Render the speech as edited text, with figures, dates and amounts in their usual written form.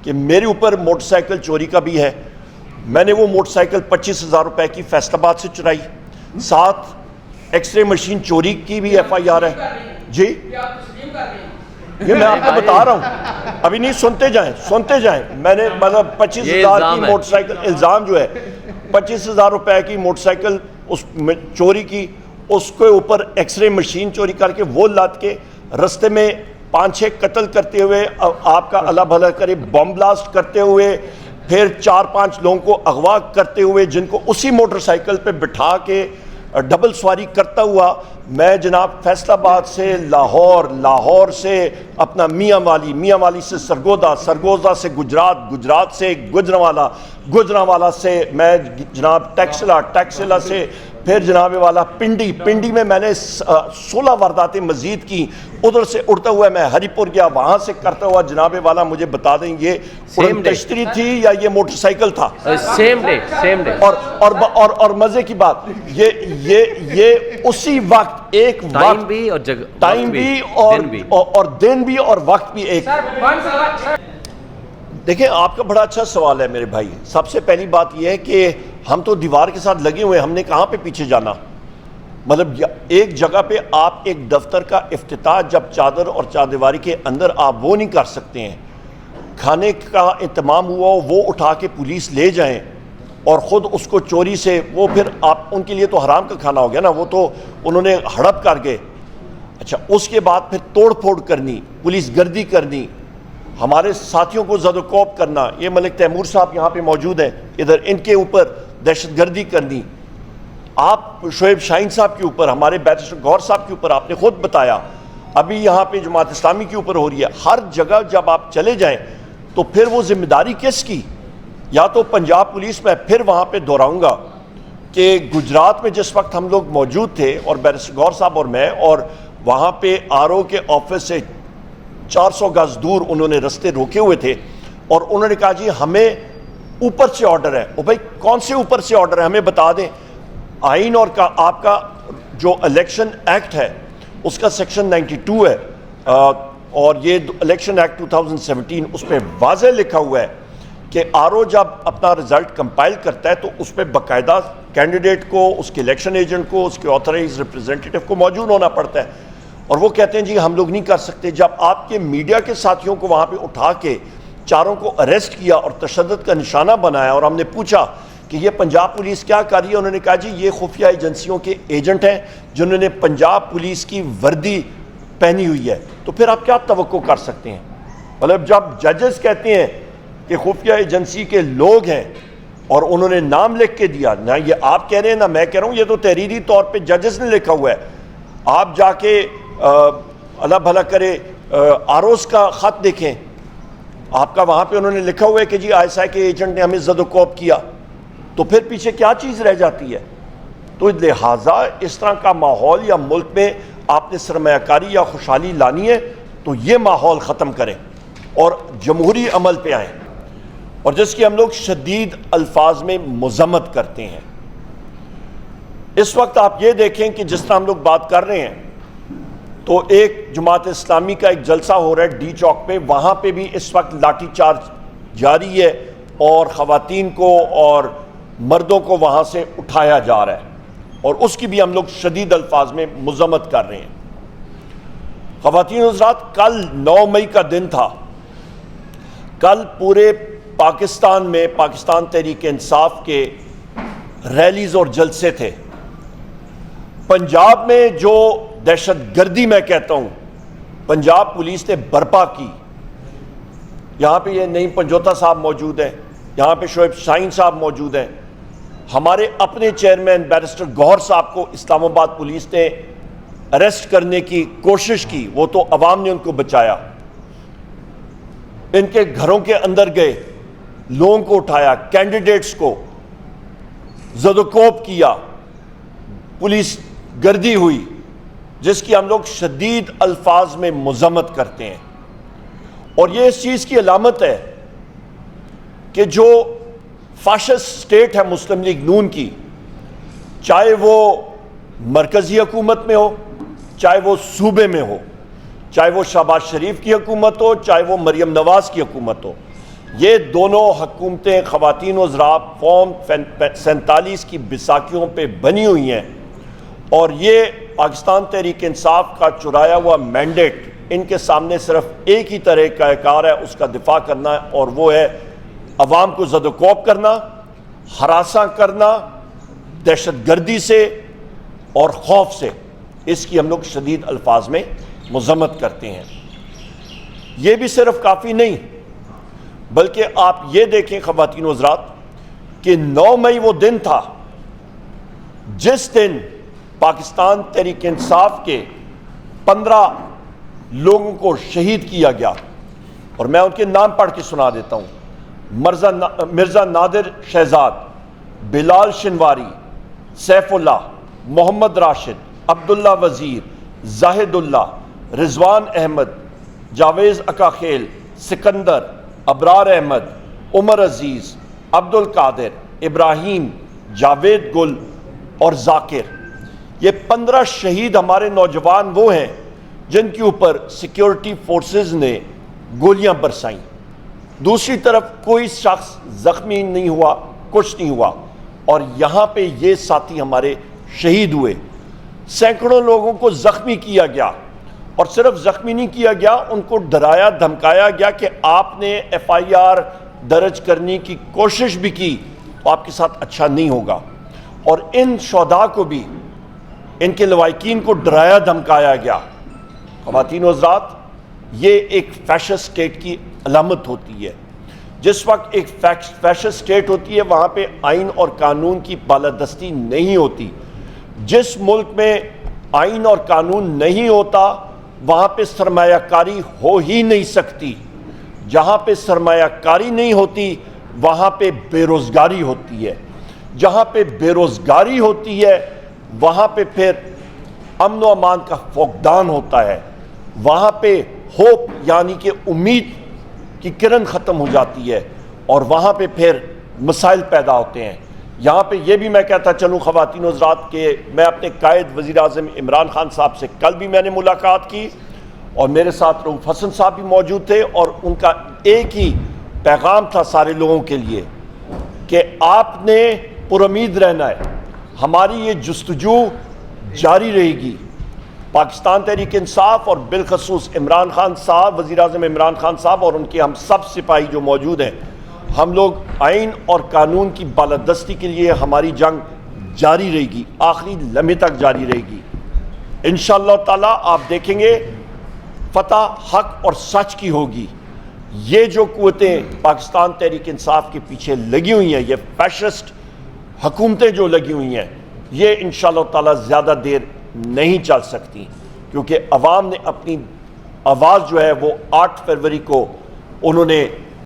کہ میرے اوپر موٹر سائیکل چوری کا بھی ہے. میں نے وہ موٹر سائیکل 25,000 روپے کی فیصل آباد سے چرائی. ساتھ ایکس رے مشین چوری کی بھی ایف آئی آر ہے. جی یہ میں آپ کو بتا رہا ہوں, ابھی نہیں, سنتے جائیں. میں نے مطلب 25,000 کی موٹر سائیکل, الزام جو ہے 25,000 روپے کی موٹر سائیکل اس چوری کی, اس کے اوپر ایکس رے مشین چوری کر کے وہ لاد کے رستے میں 5-6 قتل کرتے ہوئے, آپ کا اللہ بھلا کرے, بم بلاسٹ کرتے ہوئے, پھر 4-5 لوگوں کو اغوا کرتے ہوئے, جن کو اسی موٹر سائیکل پہ بٹھا کے ڈبل سواری کرتا ہوا میں جناب فیصل آباد سے لاہور سے اپنا میاں والی سے سرگودا سے گجرات سے گجرانوالا سے میں جناب ٹیکسلا سے پھر جناب والا پنڈی میں نے 16 وارداتیں مزید کی. ادھر سے اڑتا ہوا میں ہری پور گیا, وہاں سے کرتا ہوا جناب والا مجھے بتا دیں یہ تشتری تھی یا یہ موٹر سائیکل تھا. سیم ڈے اور مزے کی بات یہ اسی وقت ایک ٹائم بھی اور دن بھی اور وقت بھی ایک. دیکھیں آپ کا بڑا اچھا سوال ہے میرے بھائی. سب سے پہلی بات یہ ہے کہ ہم تو دیوار کے ساتھ لگے ہوئے, ہم نے کہاں پہ پیچھے جانا. مطلب ایک جگہ پہ آپ ایک دفتر کا افتتاح جب چادر اور چاردیواری کے اندر آپ وہ نہیں کر سکتے ہیں, کھانے کا اہتمام ہوا وہ اٹھا کے پولیس لے جائیں اور خود اس کو چوری سے, وہ پھر آپ ان کے لیے تو حرام کا کھانا ہو گیا نا, وہ تو انہوں نے ہڑپ کر گئے. اچھا اس کے بعد پھر توڑ پھوڑ کرنی, پولیس گردی کرنی, ہمارے ساتھیوں کو زد و کوب کرنا. یہ ملک تیمور صاحب یہاں پہ موجود ہیں, ادھر ان کے اوپر دہشت گردی کرنی. آپ شعیب شاہین صاحب کے اوپر, ہمارے بیرسٹر گوہر صاحب کے اوپر آپ نے خود بتایا, ابھی یہاں پہ جماعت اسلامی کے اوپر ہو رہی ہے. ہر جگہ جب آپ چلے جائیں تو پھر وہ ذمہ داری کس کی؟ یا تو پنجاب پولیس, میں پھر وہاں پہ دہراؤں گا کہ گجرات میں جس وقت ہم لوگ موجود تھے اور بیرسٹر گوہر صاحب اور میں, اور وہاں پہ آر او کے آفس سے 400 گز دور انہوں نے رستے روکے ہوئے تھے اور انہوں نے کہا جی ہمیں اوپر سے آرڈر ہے. بھائی کون سے اوپر سے آرڈر ہے, ہمیں بتا دیں. آئین اور آپ کا جو الیکشن ایکٹ ہے اس کا سیکشن 92 ہے, اور یہ الیکشن ایکٹ 2017, اس پہ واضح لکھا ہوا ہے کہ آر او جب اپنا رزلٹ کمپائل کرتا ہے تو اس پہ باقاعدہ کینڈیڈیٹ کو, اس کے الیکشن ایجنٹ کو, اس کے آتھرائز ریپرزینٹیٹیو کو موجود ہونا پڑتا ہے. اور وہ کہتے ہیں جی ہم لوگ نہیں کر سکتے. جب آپ کے میڈیا کے ساتھیوں کو وہاں پہ اٹھا کے چاروں کو اریسٹ کیا اور تشدد کا نشانہ بنایا, اور ہم نے پوچھا کہ یہ پنجاب پولیس کیا کر رہی ہے, انہوں نے کہا جی یہ خفیہ ایجنسیوں کے ایجنٹ ہیں جنہوں نے پنجاب پولیس کی وردی پہنی ہوئی ہے. تو پھر آپ کیا توقع کر سکتے ہیں؟ مطلب جب ججز کہتے ہیں کہ خفیہ ایجنسی کے لوگ ہیں اور انہوں نے نام لکھ کے دیا, نہ یہ آپ کہہ رہے ہیں نہ میں کہہ رہا ہوں, یہ تو تحریری طور پہ ججز نے لکھا ہوا ہے. آپ جا کے اللہ بھلا کرے آروز کا خط دیکھیں, آپ کا وہاں پہ انہوں نے لکھا ہوا ہے کہ جی آئی ایس آئی کے ایجنٹ نے ہمیں زد و کوب کیا. تو پھر پیچھے کیا چیز رہ جاتی ہے؟ تو لہٰذا اس طرح کا ماحول یا ملک میں آپ نے سرمایہ کاری یا خوشحالی لانی ہے تو یہ ماحول ختم کریں اور جمہوری عمل پہ آئیں, اور جس کی ہم لوگ شدید الفاظ میں مذمت کرتے ہیں. اس وقت آپ یہ دیکھیں کہ جس طرح ہم لوگ بات کر رہے ہیں تو ایک جماعت اسلامی کا ایک جلسہ ہو رہا ہے ڈی چوک پہ, وہاں پہ بھی اس وقت لاٹھی چارج جاری ہے اور خواتین کو اور مردوں کو وہاں سے اٹھایا جا رہا ہے, اور اس کی بھی ہم لوگ شدید الفاظ میں مذمت کر رہے ہیں. خواتین حضرات, کل 9 مئی کا دن تھا. کل پورے پاکستان میں پاکستان تحریک انصاف کے ریلیز اور جلسے تھے. پنجاب میں جو دہشت گردی میں کہتا ہوں پنجاب پولیس نے برپا کی, یہاں پہ یہ نعیم پنجوتا صاحب موجود ہیں, یہاں پہ شعیب شاہین صاحب موجود ہیں, ہمارے اپنے چیئرمین بیرسٹر گوہر صاحب کو اسلام آباد پولیس نے اریسٹ کرنے کی کوشش کی, وہ تو عوام نے ان کو بچایا. ان کے گھروں کے اندر گئے, لوگوں کو اٹھایا, کینڈیڈیٹس کو زد و کوب کیا, پولیس گردی ہوئی, جس کی ہم لوگ شدید الفاظ میں مذمت کرتے ہیں. اور یہ اس چیز کی علامت ہے کہ جو فاشسٹ سٹیٹ ہے مسلم لیگ نون کی, چاہے وہ مرکزی حکومت میں ہو, چاہے وہ صوبے میں ہو, چاہے وہ شہباز شریف کی حکومت ہو, چاہے وہ مریم نواز کی حکومت ہو, یہ دونوں حکومتیں خواتین و حضرات فارم 47 کی بیساکھیوں پہ بنی ہوئی ہیں، اور یہ پاکستان تحریک انصاف کا چرایا ہوا مینڈیٹ ان کے سامنے صرف ایک ہی طرح کا کار ہے، اس کا دفاع کرنا ہے، اور وہ ہے عوام کو زد و کوب کرنا، ہراساں کرنا، دہشت گردی سے اور خوف سے۔ اس کی ہم لوگ شدید الفاظ میں مذمت کرتے ہیں۔ یہ بھی صرف کافی نہیں، بلکہ آپ یہ دیکھیں خواتین و حضرات کہ 9 مئی وہ دن تھا جس دن پاکستان تحریک انصاف کے 15 لوگوں کو شہید کیا گیا، اور میں ان کے نام پڑھ کے سنا دیتا ہوں۔ مرزا نادر شہزاد، بلال شنواری، سیف اللہ، محمد راشد، عبداللہ وزیر، زاہد اللہ، رضوان احمد، جاویز اکاخیل، سکندر، ابرار احمد، عمر عزیز، عبد القادر، ابراہیم، جاوید گل اور ذاکر۔ یہ 15 شہید ہمارے نوجوان وہ ہیں جن کے اوپر سیکیورٹی فورسز نے گولیاں برسائیں۔ دوسری طرف کوئی شخص زخمی نہیں ہوا، کچھ نہیں ہوا، اور یہاں پہ یہ ساتھی ہمارے شہید ہوئے۔ سینکڑوں لوگوں کو زخمی کیا گیا، اور صرف زخمی نہیں کیا گیا، ان کو ڈرایا دھمکایا گیا کہ آپ نے FIR درج کرنے کی کوشش بھی کی تو آپ کے ساتھ اچھا نہیں ہوگا۔ اور ان شہداء کو بھی، ان کے لواحقین کو ڈرایا دھمکایا گیا۔ خواتین و حضرات، یہ ایک فیشسٹ اسٹیٹ کی علامت ہوتی ہے۔ جس وقت ایک فیشسٹ اسٹیٹ ہوتی ہے وہاں پہ آئین اور قانون کی بالادستی نہیں ہوتی۔ جس ملک میں آئین اور قانون نہیں ہوتا وہاں پہ سرمایہ کاری ہو ہی نہیں سکتی۔ جہاں پہ سرمایہ کاری نہیں ہوتی وہاں پہ بے روزگاری ہوتی ہے۔ جہاں پہ بے روزگاری ہوتی ہے وہاں پہ پھر امن و امان کا فقدان ہوتا ہے۔ وہاں پہ ہوپ یعنی کہ امید کی کرن ختم ہو جاتی ہے، اور وہاں پہ پھر مسائل پیدا ہوتے ہیں۔ یہاں پہ یہ بھی میں کہتا چلوں خواتین و حضرات کہ میں اپنے قائد وزیر اعظم عمران خان صاحب سے کل بھی میں نے ملاقات کی، اور میرے ساتھ رؤوف حسن صاحب بھی موجود تھے، اور ان کا ایک ہی پیغام تھا سارے لوگوں کے لیے کہ آپ نے پرامید رہنا ہے، ہماری یہ جستجو جاری رہے گی۔ پاکستان تحریک انصاف اور بالخصوص عمران خان صاحب، وزیر اعظم عمران خان صاحب اور ان کے ہم سب سپاہی جو موجود ہیں، ہم لوگ آئین اور قانون کی بالادستی کے لیے ہماری جنگ جاری رہے گی، آخری لمحے تک جاری رہے گی۔ انشاءاللہ تعالی آپ دیکھیں گے فتح حق اور سچ کی ہوگی۔ یہ جو قوتیں پاکستان تحریک انصاف کے پیچھے لگی ہوئی ہیں، یہ فیشسٹ حکومتیں جو لگی ہوئی ہیں، یہ انشاءاللہ تعالی زیادہ دیر نہیں چل سکتی، کیونکہ عوام نے اپنی آواز جو ہے وہ 8 فروری کو انہوں نے